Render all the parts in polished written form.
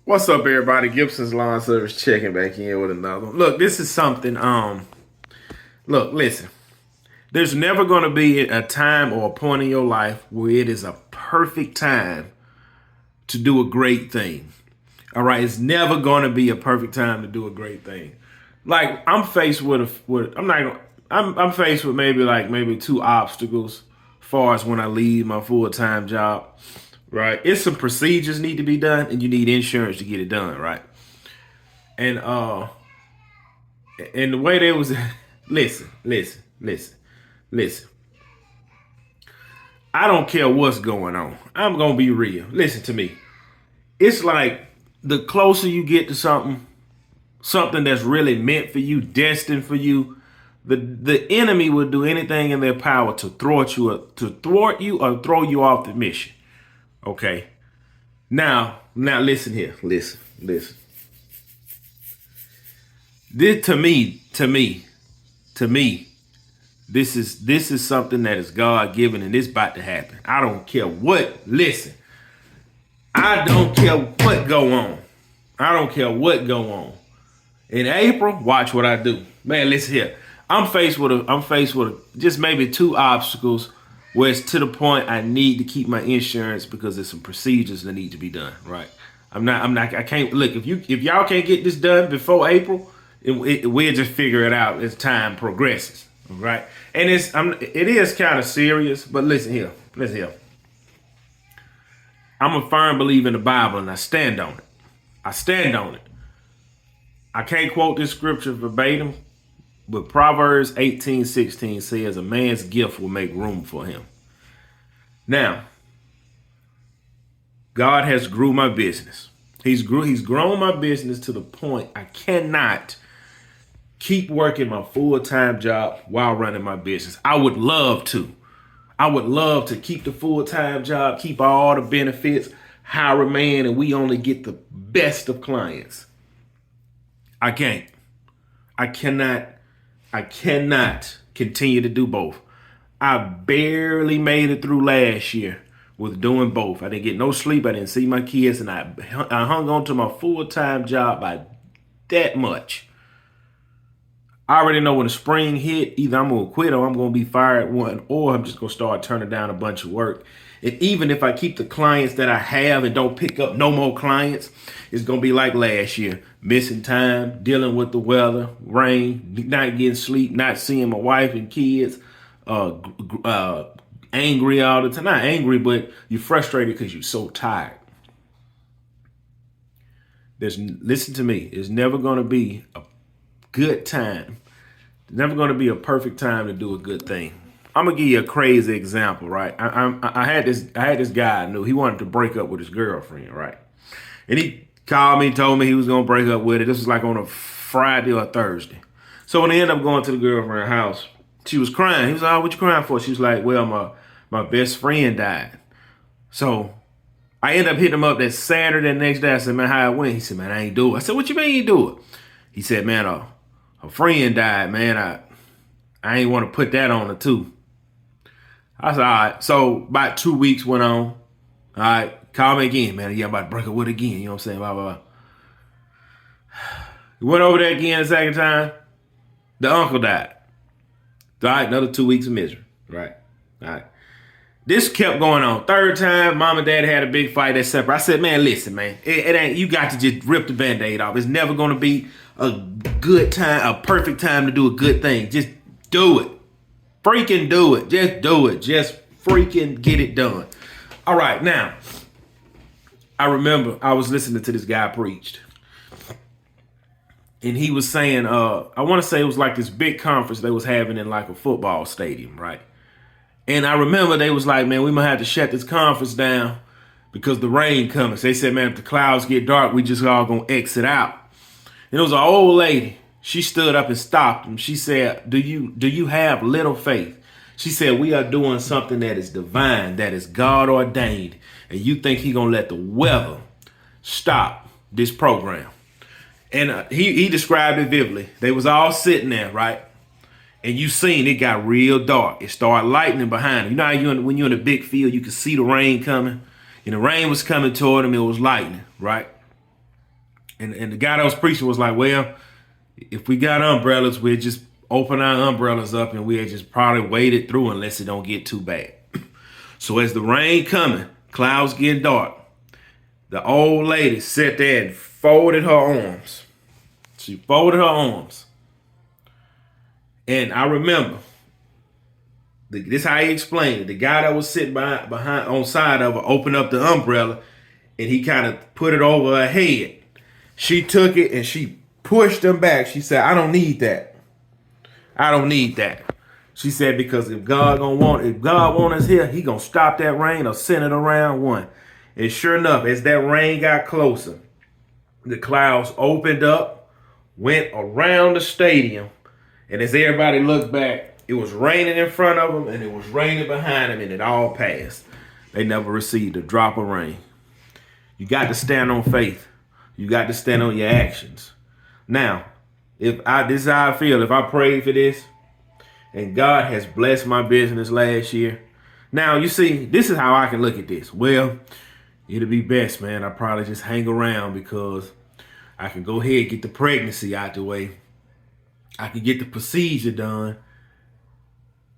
What's up, everybody? Gibson's Lawn Service checking back in with another one. Look, this is something. Look, listen. There's never going to be a time or a point in your life where it is a perfect time to do a great thing. All right, it's never going to be a perfect time to do a great thing. Like I'm faced with I'm not gonna, I'm faced with maybe two obstacles as far as when I leave my full-time job. Right, it's some procedures need to be done, and you need insurance to get it done. Right, and and the way they was, listen. I don't care what's going on. I'm gonna be real. Listen to me. It's like the closer you get to something that's really meant for you, destined for you, the enemy will do anything in their power to thwart you or throw you off the mission. Okay. Now listen here. Listen. This to me, this is something that is God given and it's about to happen. I don't care what. Listen, I don't care what go on. I don't care what go on. In April, watch what I do. Man, listen here. I'm faced with just maybe two obstacles where it's to the point I need to keep my insurance because there's some procedures that need to be done. Right. I can't look if y'all can't get this done before April, we'll just figure it out as time progresses. Right. And it is kind of serious, but listen here. I'm a firm believer in the Bible and I stand on it. I stand on it. I can't quote this scripture verbatim, but Proverbs 18:16 says a man's gift will make room for him. Now, God has grew my business. He's grown my business to the point I cannot keep working my full-time job while running my business. I would love to. I would love to keep the full-time job, keep all the benefits, hire a man, and we only get the best of clients. I can't. I cannot. I cannot continue to do both. I barely made it through last year with doing both. I didn't get no sleep. I didn't see my kids, and I hung on to my full-time job by that much. I already know when the spring hit, either I'm going to quit or I'm going to be fired one, or I'm just going to start turning down a bunch of work. And even if I keep the clients that I have and don't pick up no more clients, it's going to be like last year. Missing time, dealing with the weather, rain, not getting sleep, not seeing my wife and kids, angry all the time. Not angry, but you're frustrated because you're so tired. Listen to me, it's never going to be a good time. It's never going to be a perfect time to do a good thing. I'm gonna give you a crazy example, right? I had this guy I knew. He wanted to break up with his girlfriend, right? And he called me, told me he was gonna break up with her. This was like on a Friday or a Thursday. So when I ended up going to the girlfriend's house, she was crying. He was like, "Oh, what you crying for?" She was like, "Well, my best friend died." So I ended up hitting him up that Saturday. The next day, I said, "Man, how it went?" He said, "Man, I ain't do it." I said, "What you mean you do it?" He said, "Man, her friend died, man. I ain't want to put that on her too." I said, all right. So about 2 weeks went on. All right, call me again, man. Yeah, I'm about to break up with her again. You know what I'm saying? Blah, blah, blah. We went over there again the second time. The uncle died. All right, another 2 weeks of misery. Right. All right. This kept going on. Third time, mom and dad had a big fight. They separate. I said, man, listen, man. It ain't, you got to just rip the Band-Aid off. It's never going to be a good time, a perfect time to do a good thing. Just do it. Freaking do it. Just do it. Just freaking get it done. All right, now, I remember I was listening to this guy preached. And he was saying, I want to say it was like this big conference they was having in like a football stadium, right? And I remember they was like, man, we might have to shut this conference down because the rain coming. So they said, man, if the clouds get dark, we just all gonna exit out. And it was an old lady. She stood up and stopped him. She said, do you have little faith? She said, we are doing something that is divine, that is God ordained. And you think he gonna let the weather stop this program? And he described it vividly. They was all sitting there, right? And you seen it got real dark. It started lightning behind him. You know how when you're in a big field, you can see the rain coming? And the rain was coming toward him. It was lightning, right? And the guy that was preaching was like, well, if we got umbrellas, we'd just open our umbrellas up and we'd just probably wait it through unless it don't get too bad. So as the rain coming, clouds getting dark, the old lady sat there and folded her arms. She folded her arms. And I remember, this is how he explained it. The guy that was sitting behind on side of her opened up the umbrella and he kind of put it over her head. She took it and she pushed him back. She said, I don't need that. I don't need that. She said, because if God want us here, he gonna stop that rain or send it around one. And sure enough, as that rain got closer, the clouds opened up, went around the stadium, and as everybody looked back, it was raining in front of them and it was raining behind them, and it all passed. They never received a drop of rain. You got to stand on faith. You got to stand on your actions. Now, this is how I feel. If I prayed for this, and God has blessed my business last year. Now, you see, this is how I can look at this. Well, it'll be best, man. I probably just hang around because I can go ahead and get the pregnancy out the way. I can get the procedure done.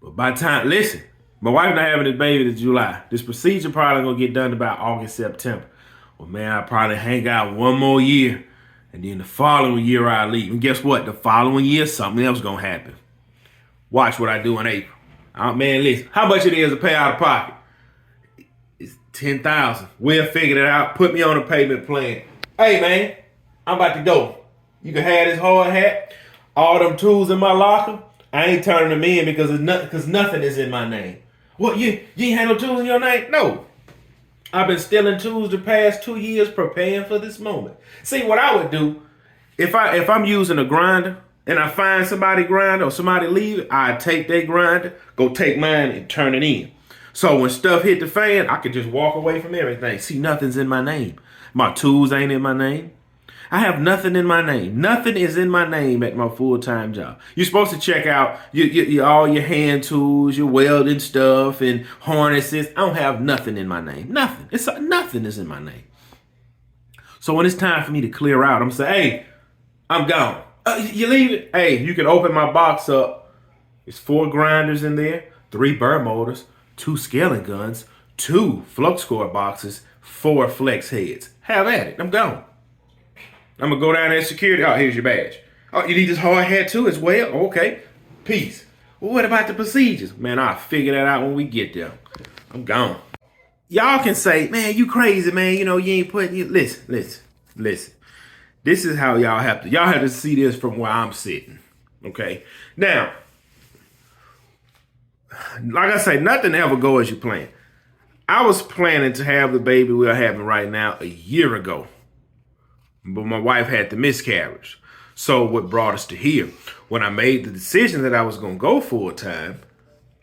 But by the time, listen, my wife not having this baby this July. This procedure probably gonna get done about August, September. Well, man, I'll probably hang out one more year. And then the following year I'll leave. And guess what? The following year, something else gonna happen. Watch what I do in April. Man, listen, how much it is to pay out of pocket? It's $10,000. We'll figure it out. Put me on a payment plan. Hey, man, I'm about to go. You can have this hard hat, all them tools in my locker. I ain't turning them in because nothing is in my name. What, you ain't had no tools in your name? No. I've been stealing tools the past 2 years preparing for this moment. See, what I would do, if I'm using a grinder, and I find somebody grinder or somebody leave it, I take their grinder, go take mine and turn it in. So when stuff hit the fan, I could just walk away from everything. See, nothing's in my name. My tools ain't in my name. I have nothing in my name. Nothing is in my name at my full-time job. You're supposed to check out all your hand tools, your welding stuff and harnesses. I don't have nothing in my name. Nothing. Nothing is in my name. So when it's time for me to clear out, I'm saying, hey, I'm gone. You leave it? Hey, you can open my box up. It's 4 grinders in there, 3 burr motors, 2 scaling guns, 2 flux core boxes, 4 flex heads. Have at it. I'm gone. I'm going to go down there at security. Oh, here's your badge. Oh, you need this hard hat too as well? Okay. Peace. Well, what about the procedures? Man, I'll figure that out when we get there. I'm gone. Y'all can say, man, you crazy, man. You know, you ain't putting... Listen. This is how y'all have to see this from where I'm sitting. Okay. Now, like I say, nothing ever go as you plan. I was planning to have the baby we're having right now a year ago, but my wife had the miscarriage. So what brought us to here? When I made the decision that I was going to go full time,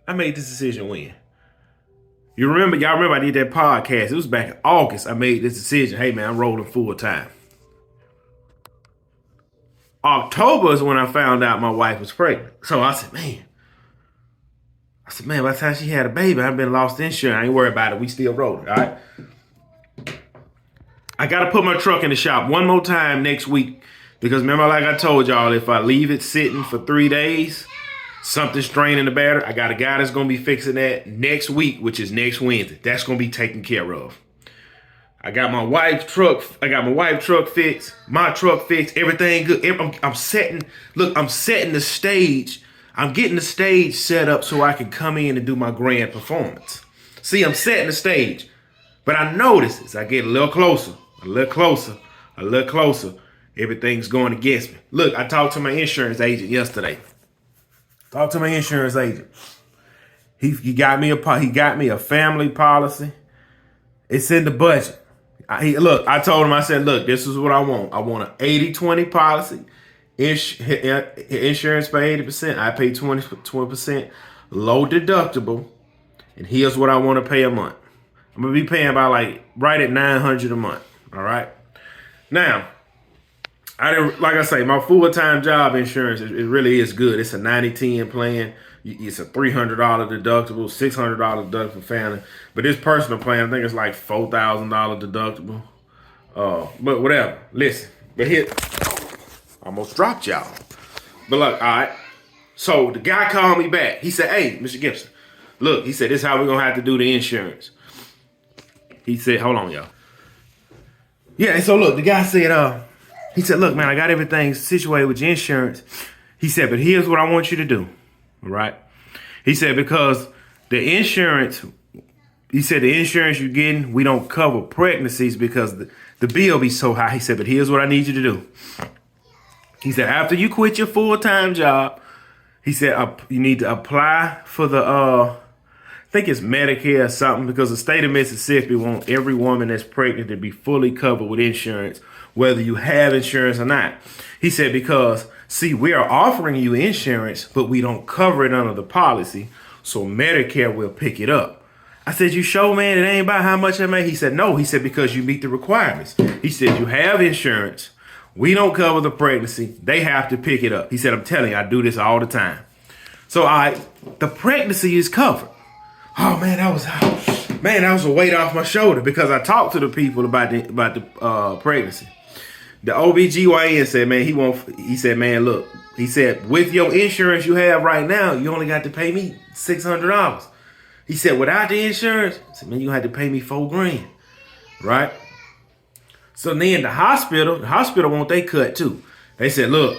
I made this decision when? Y'all remember I did that podcast. It was back in August. I made this decision. Hey man, I'm rolling full time. October is when I found out my wife was pregnant. So I said, man, by the time she had a baby, I've been lost insurance. I ain't worried about it. We still rolling, all right? I got to put my truck in the shop one more time next week because remember, like I told y'all, if I leave it sitting for 3 days, something's straining the battery. I got a guy that's going to be fixing that next week, which is next Wednesday. That's going to be taken care of. I got my wife's truck fixed, my truck fixed, everything good. I'm setting the stage. I'm getting the stage set up so I can come in and do my grand performance. See, I'm setting the stage. But I notice as I get a little closer, everything's going against me. Look, I talked to my insurance agent yesterday. He got me a family policy. It's in the budget. I told him, I said, look, this is what I want. I want an 80-20 policy. Insurance pay 80%. I pay 20%. Low deductible. And here's what I want to pay a month. I'm going to be paying about right at $900 a month. All right. Now, like I say, my full-time job insurance, it really is good. It's a 90-10 plan. It's a $300 deductible, $600 deductible for family. But this personal plan, I think it's like $4,000 deductible. But whatever. Listen, But here, almost dropped y'all. But look, all right. So the guy called me back. He said, hey, Mr. Gibson, look, he said, this is how we're going to have to do the insurance. He said, hold on, y'all. Yeah, and so look, the guy said, he said, look, man, I got everything situated with your insurance. He said, but here's what I want you to do, all right? He said, because the insurance, he said, the insurance you're getting, we don't cover pregnancies because the bill be so high. He said, but here's what I need you to do. He said, after you quit your full-time job, he said, you need to apply for the, I think it's Medicare or something, because the state of Mississippi wants every woman that's pregnant to be fully covered with insurance, whether you have insurance or not. He said, because, see, we are offering you insurance, but we don't cover it under the policy, so Medicare will pick it up. I said, you sure, man, it ain't about how much I make? He said, no. He said, because you meet the requirements. He said, you have insurance. We don't cover the pregnancy. They have to pick it up. He said, I'm telling you, I do this all the time. So the pregnancy is covered. Oh man, that was a weight off my shoulder, because I talked to the people about the pregnancy. The OBGYN said, man, he said, man, look, he said, with your insurance you have right now, you only got to pay me $600. He said, without the insurance, I said, man, you had to pay me $4,000, right? So then the hospital want they cut too. They said, look,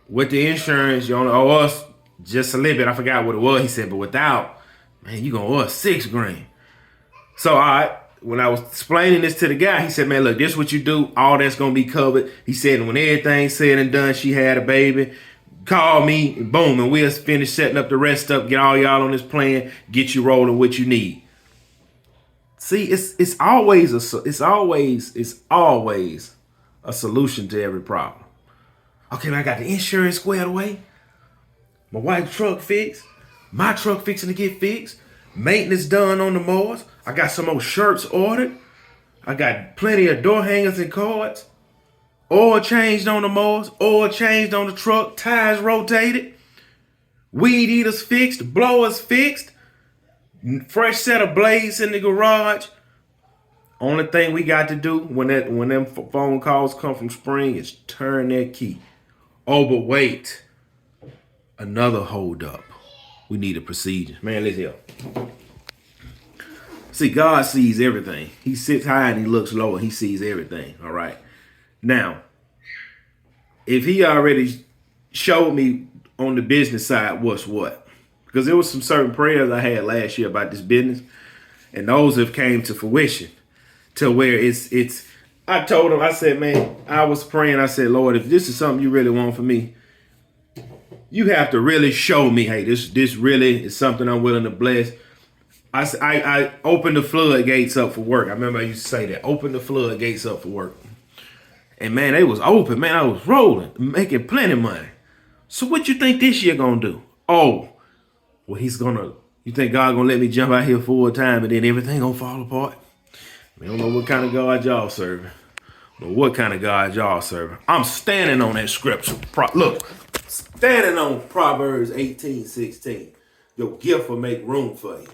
with the insurance, you only owe us just a little bit. I forgot what it was. He said, but without, man, you gonna owe us $6,000. So when I was explaining this to the guy, he said, man, look, this is what you do. All that's gonna be covered. He said, when everything's said and done, she had a baby, call me, and boom, and we'll finish setting up the rest up, get all y'all on this plan, get you rolling what you need. See, it's always a solution to every problem. Okay, man, I got the insurance squared away. My wife's truck fixed. My truck fixing to get fixed. Maintenance done on the mowers. I got some more shirts ordered. I got plenty of door hangers and cords. Oil changed on the mowers. Oil changed on the truck. Tires rotated. Weed eaters fixed. Blowers fixed. Fresh set of blades in the garage. Only thing we got to do when them phone calls come from Spring is turn that key. Oh, but wait. Another hold up. We need a procedure. Man, let's hear. See, God sees everything. He sits high and he looks low and he sees everything. All right. Now, if he already showed me on the business side what's what, because there was some certain prayers I had last year about this business, and those have came to fruition to where it's I told him, I said, man, I was praying. I said, Lord, if this is something you really want for me, you have to really show me, hey, this really is something I'm willing to bless. I opened the floodgates up for work. I remember I used to say that, open the floodgates up for work. And man, they was open. Man, I was rolling, making plenty of money. So what you think this year gonna do? Oh, well, you think God gonna let me jump out here full time and then everything gonna fall apart? I don't know what kind of God y'all serving. What kind of God y'all serving? I'm standing on that scripture. Look, standing on Proverbs 18:16. Your gift will make room for you.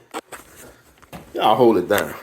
Y'all hold it down.